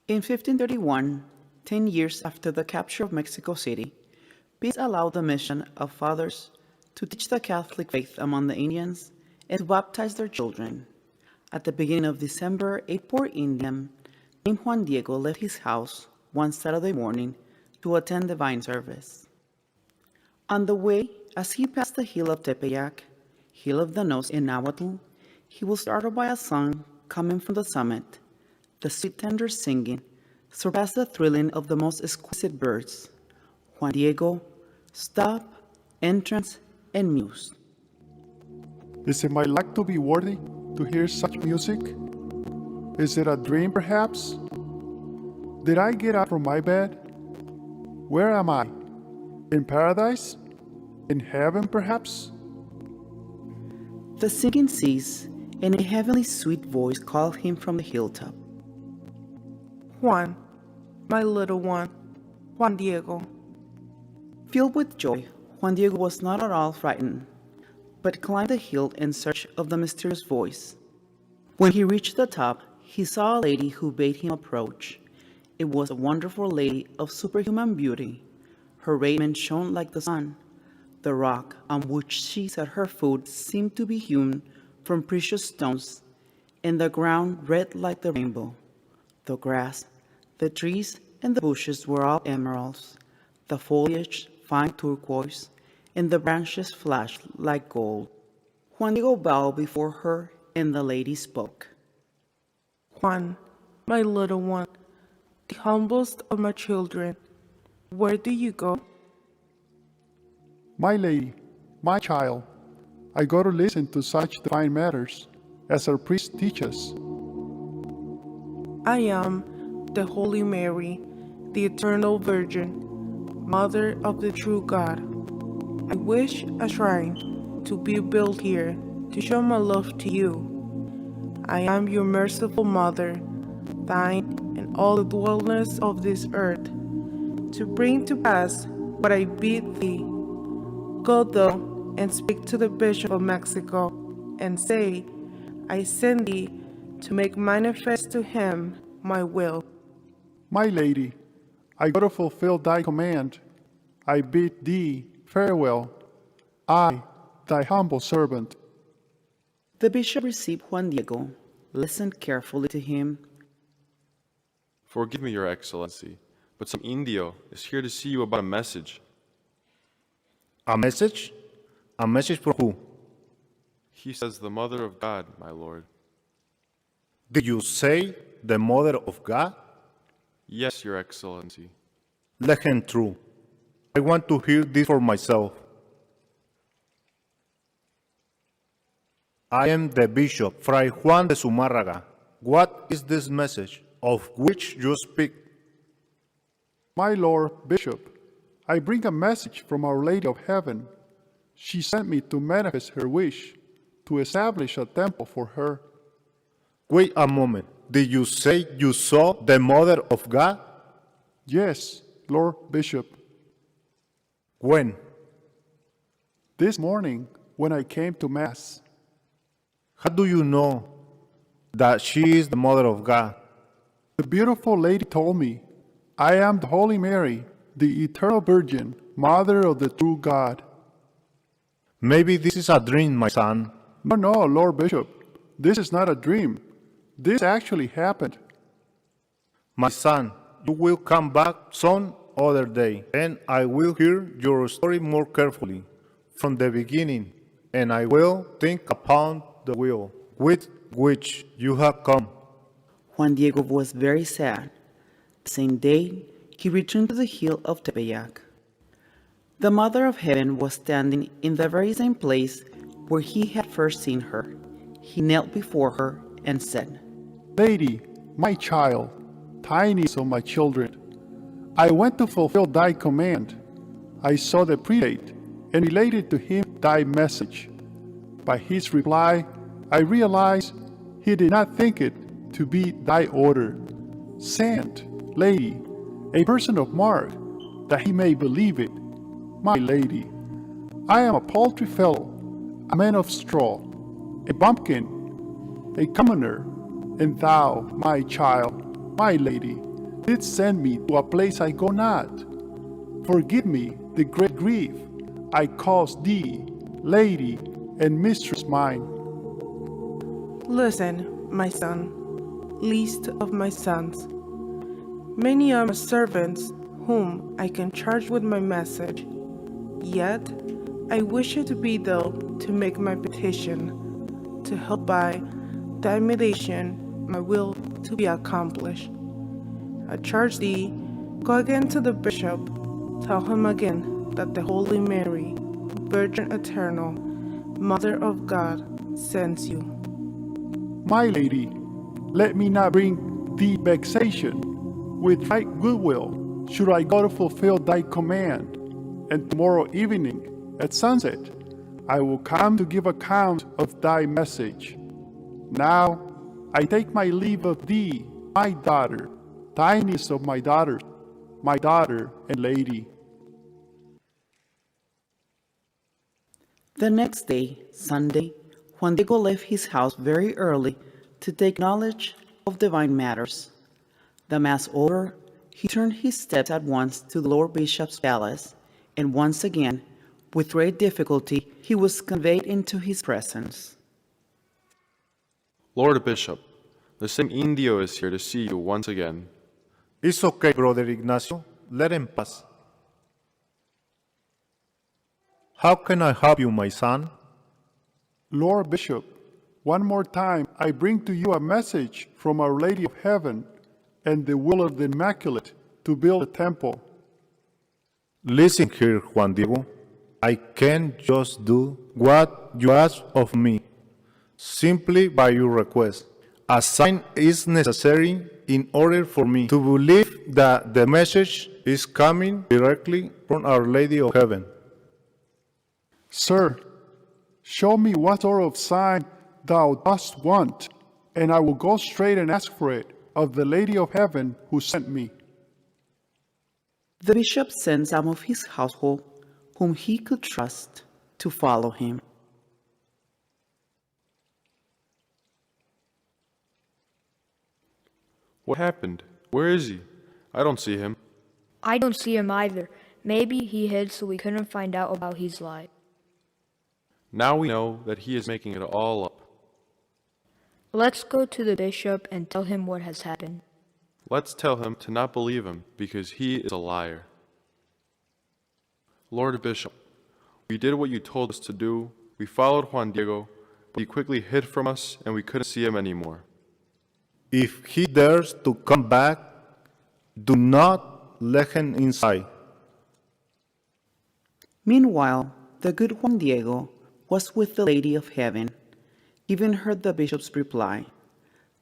In 1531, 10 years after the capture of Mexico City, peace allowed the mission of fathers to teach the Catholic faith among the Indians and to baptize their children. At the beginning of December, a poor Indian named Juan Diego left his house one Saturday morning to attend divine service. On the way, as he passed the hill of Tepeyac, hill of the nose in Nahuatl, he was startled by a song coming from the summit. The sweet tender singing surpassed the thrilling of the most exquisite birds. Juan Diego stopped, entranced, and mused. Is it my luck to be worthy to hear such music? Is it a dream, perhaps? Did I get up from my bed? Where am I? In paradise? In heaven, perhaps? The singing ceased, and a heavenly sweet voice called him from the hilltop. Juan, my little one, Juan Diego. Filled with joy, Juan Diego was not at all frightened, but climbed the hill in search of the mysterious voice. When he reached the top, he saw a lady who bade him approach. It was a wonderful lady of superhuman beauty. Her raiment shone like the sun. The rock on which she set her foot seemed to be hewn from precious stones, and the ground red like the rainbow. The grass, the trees, and the bushes were all emeralds, the foliage fine turquoise, and the branches flashed like gold. Juan Diego bowed before her, and the lady spoke. Juan, my little one, the humblest of my children, where do you go? My lady, my child, I go to listen to such divine matters as our priest teaches. I am the Holy Mary, the Eternal Virgin, Mother of the true God. I wish a shrine to be built here to show my love to you. I am your merciful Mother, thine and all the dwellers of this earth, to bring to pass what I bid thee. Go thou and speak to the Bishop of Mexico, and say, I send thee to make manifest to him my will. My lady, I go to fulfill thy command. I bid thee farewell. I, thy humble servant. The bishop received Juan Diego, listened carefully to him. Forgive me, Your Excellency, but some Indio is here to see you about a message. A message? A message for who? He says the Mother of God, my lord. Did you say the Mother of God? Yes, Your Excellency. Let him through. I want to hear this for myself. I am the Bishop, Fray Juan de Zumárraga. What is this message of which you speak? My Lord Bishop, I bring a message from Our Lady of Heaven. She sent me to manifest her wish to establish a temple for her. Wait a moment. Did you say you saw the Mother of God? Yes, Lord Bishop. When? This morning, when I came to Mass. How do you know that she is the Mother of God? The beautiful lady told me, I am the Holy Mary, the Eternal Virgin, Mother of the true God. Maybe this is a dream, my son. No, Lord Bishop, this is not a dream. This actually happened. My son, you will come back some other day, and I will hear your story more carefully from the beginning, and I will think upon the will with which you have come. Juan Diego was very sad. The same day, he returned to the hill of Tepeyac. The Mother of Heaven was standing in the very same place where he had first seen her. He knelt before her and said, Lady, my child, tiniest of my children, I went to fulfill thy command. I saw the prelate and related to him thy message. By his reply, I realized he did not think it to be thy order. Send, lady, a person of mark, that he may believe it. My lady, I am a paltry fellow, a man of straw, a bumpkin, a commoner, and thou, my child, my lady, did send me to a place I go not. Forgive me the great grief I caused thee, lady and mistress mine. Listen, my son, least of my sons. Many are my servants whom I can charge with my message. Yet I wish it to be though to make my petition, to help by thy mediation my will to be accomplished. I charge thee, go again to the bishop, tell him again that the Holy Mary, Virgin Eternal, Mother of God, sends you. My lady, let me not bring thee vexation. With right goodwill should I go to fulfill thy command, and tomorrow evening at sunset I will come to give account of thy message. Now I take my leave of thee, my daughter, tiniest of my daughters, my daughter and lady. The next day, Sunday, Juan Diego left his house very early to take knowledge of divine matters. The Mass over, he turned his steps at once to the Lord Bishop's palace, and once again, with great difficulty, he was conveyed into his presence. Lord Bishop, the same Indio is here to see you once again. It's okay, Brother Ignacio. Let him pass. How can I help you, my son? Lord Bishop, one more time I bring to you a message from Our Lady of Heaven and the will of the Immaculate to build a temple. Listen here, Juan Diego. I can just do what you ask of me, simply by your request. A sign is necessary in order for me to believe that the message is coming directly from Our Lady of Heaven. Sir, show me what sort of sign thou dost want, and I will go straight and ask for it of the Lady of Heaven who sent me. The bishop sent some of his household, whom he could trust, to follow him. What happened? Where is he? I don't see him. I don't see him either. Maybe he hid so we couldn't find out about his life. Now we know that he is making it all up. Let's go to the bishop and tell him what has happened. Let's tell him to not believe him, because he is a liar. Lord Bishop, we did what you told us to do. We followed Juan Diego, but he quickly hid from us and we couldn't see him anymore. If he dares to come back, do not let him inside. Meanwhile, the good Juan Diego was with the Lady of Heaven, giving her the bishop's reply.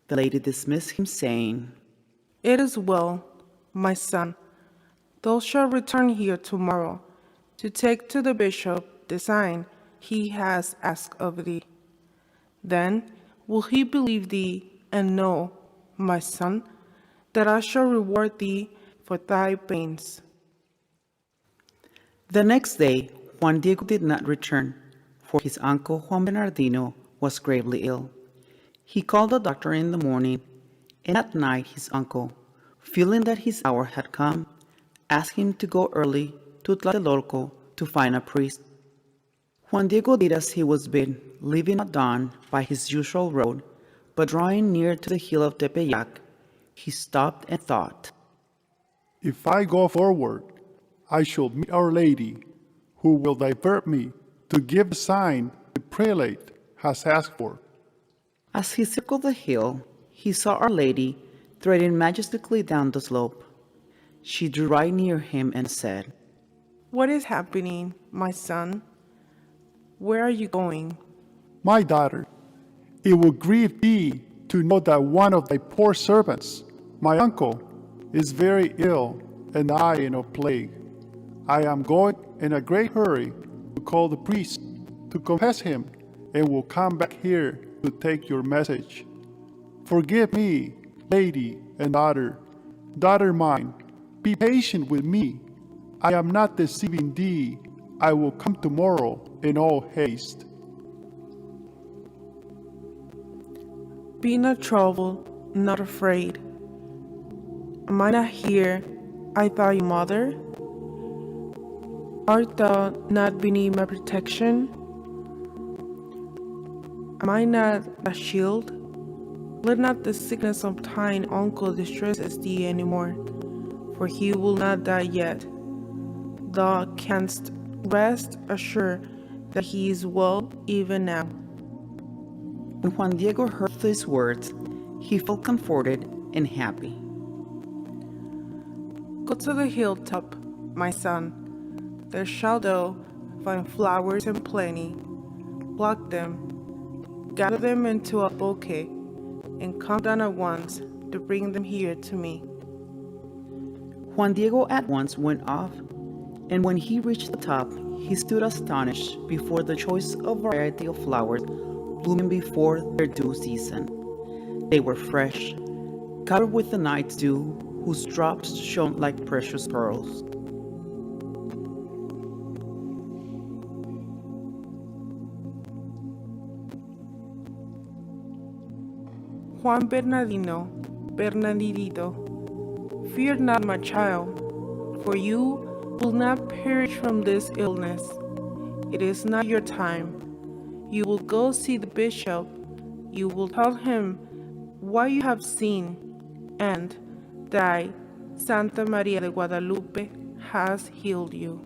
The lady dismissed him, saying, It is well, my son. Thou shalt return here tomorrow to take to the bishop the sign he has asked of thee. Then will he believe thee and know, my son, that I shall reward thee for thy pains. The next day, Juan Diego did not return, for his uncle Juan Bernardino was gravely ill. He called the doctor in the morning, and at night his uncle, feeling that his hour had come, asked him to go early to Tlatelolco to find a priest. Juan Diego did as he was bid, leaving at dawn by his usual road, but drawing near to the hill of Tepeyac, he stopped and thought, If I go forward, I shall meet Our Lady, who will divert me to give the sign the prelate has asked for. As he circled the hill, he saw Our Lady threading majestically down the slope. She drew right near him and said, What is happening, my son? Where are you going? My daughter, it will grieve thee to know that one of thy poor servants, my uncle, is very ill and dying of plague. I am going in a great hurry to call the priest to confess him, and will come back here to take your message. Forgive me, lady and daughter, daughter mine, be patient with me. I am not deceiving thee. I will come tomorrow in all haste. Be not troubled, not afraid. A Am I not here? I thought you, mother. Art thou not beneath my protection? Am I not a shield? Let not the sickness of thine uncle distress thee any more, for he will not die yet. Thou canst rest assured that he is well even now. When Juan Diego heard these words, he felt comforted and happy. Go to the hilltop, my son. There shalt thou find flowers in plenty. Pluck them, gather them into a bouquet, and come down at once to bring them here to me. Juan Diego at once went off, and when he reached the top, he stood astonished before the choice of variety of flowers blooming before their due season. They were fresh, covered with the night's dew, whose drops shone like precious pearls. Juan Bernardito, fear not, my child, for you will not perish from this illness. It is not your time. You will go see the bishop. You will tell him what you have seen, and that Santa Maria de Guadalupe has healed you.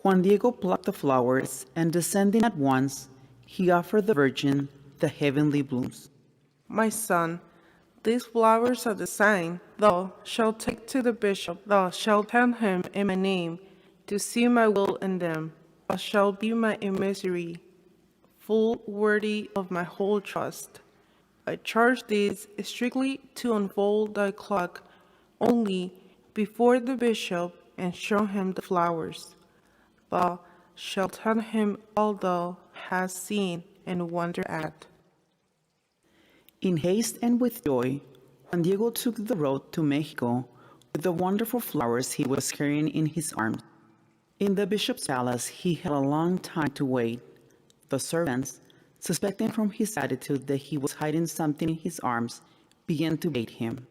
Juan Diego plucked the flowers, and descending at once, he offered the Virgin the heavenly blooms. My son, these flowers are the sign thou shalt take to the bishop. Thou shalt tell him in my name to see my will in them. Thou shalt be my emissary, full worthy of my whole trust. I charge these strictly to unfold thy cloak only before the bishop and show him the flowers. Thou shalt tell him all thou hast seen and wondered at. In haste and with joy, Juan Diego took the road to Mexico with the wonderful flowers he was carrying in his arms. In the bishop's palace, he had a long time to wait. The servants, suspecting from his attitude that he was hiding something in his arms, began to bait him.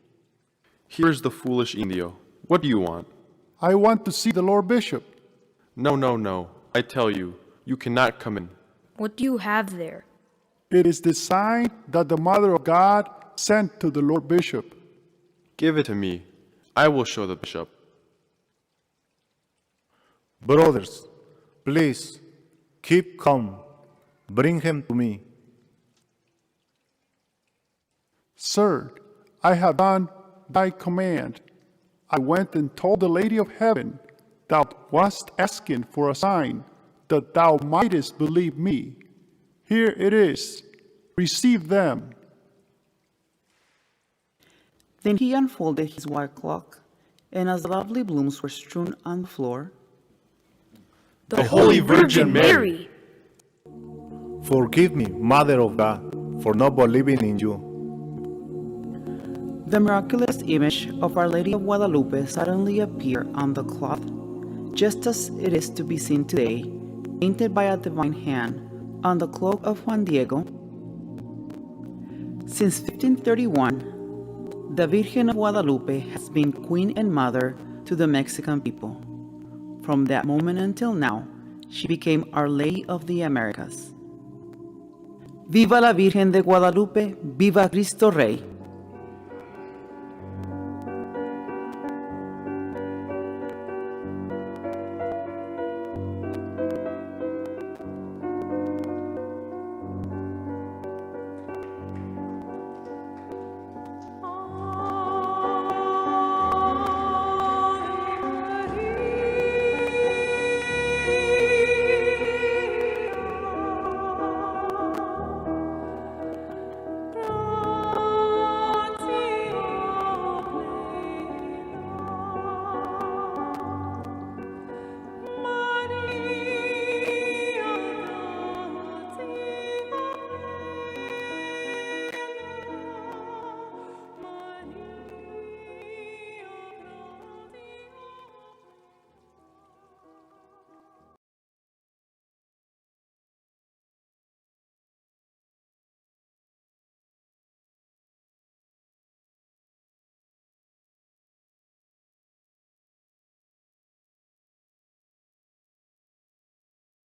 Here's the foolish Indio. What do you want? I want to see the Lord Bishop. No. I tell you, you cannot come in. What do you have there? It is the sign that the Mother of God sent to the Lord Bishop. Give it to me. I will show the bishop. Brothers, please, keep calm. Bring him to me. Sir, I have done thy command. I went and told the Lady of Heaven, thou wast asking for a sign, that thou mightest believe me. Here it is. Receive them. Then he unfolded his white cloak, and as the lovely blooms were strewn on the floor, The Holy Virgin Mary. Forgive me, Mother of God, for not believing in you. the miraculous image of Our Lady of Guadalupe suddenly appeared on the cloth, just as it is to be seen today, painted by a divine hand on the cloak of Juan Diego. Since 1531, the Virgin of Guadalupe has been queen and mother to the Mexican people. From that moment until now, she became Our Lady of the Americas. Viva la Virgen de Guadalupe, viva Cristo Rey.